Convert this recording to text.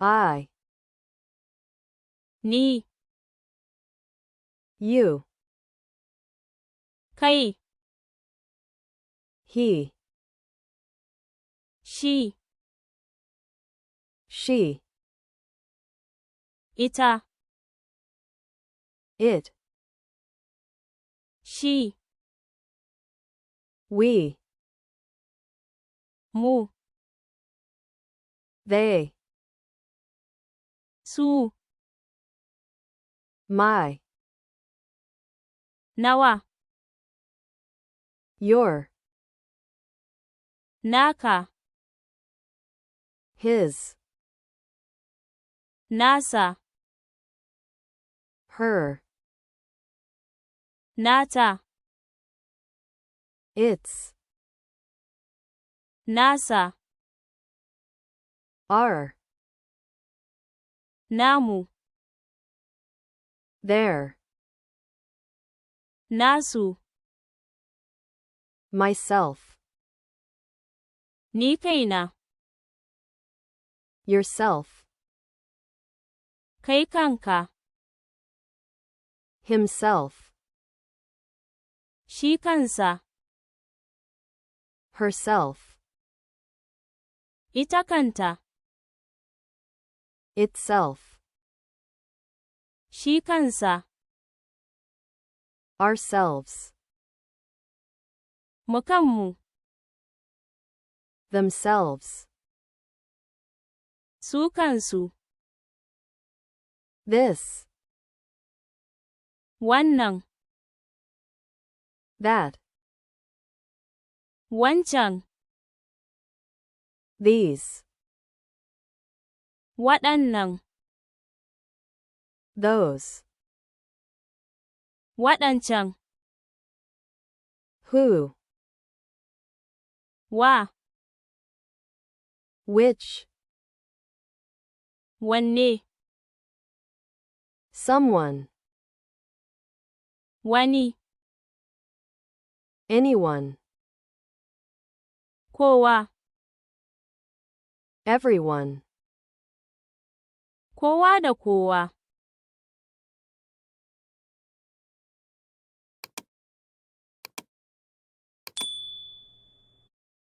I, ni, you, kai, he, shi, she, ita, it, shi, we, mu, they, su, my, nawa, your, naka, his, nasa, her, nata, its, nasa, our, namu, their, nasu, myself, ni kaina, yourself, kai kanka, himself, shi kansa, herself, ita kanta, itself, shi kansa, ourselves, mu kanmu, themselves, su kansu, this, wannan, that, wancan, these, waɗannan, those, waɗancan, who, wa, which, wanne, someone, wani, anyone, kowa, everyone, kowa da kowa,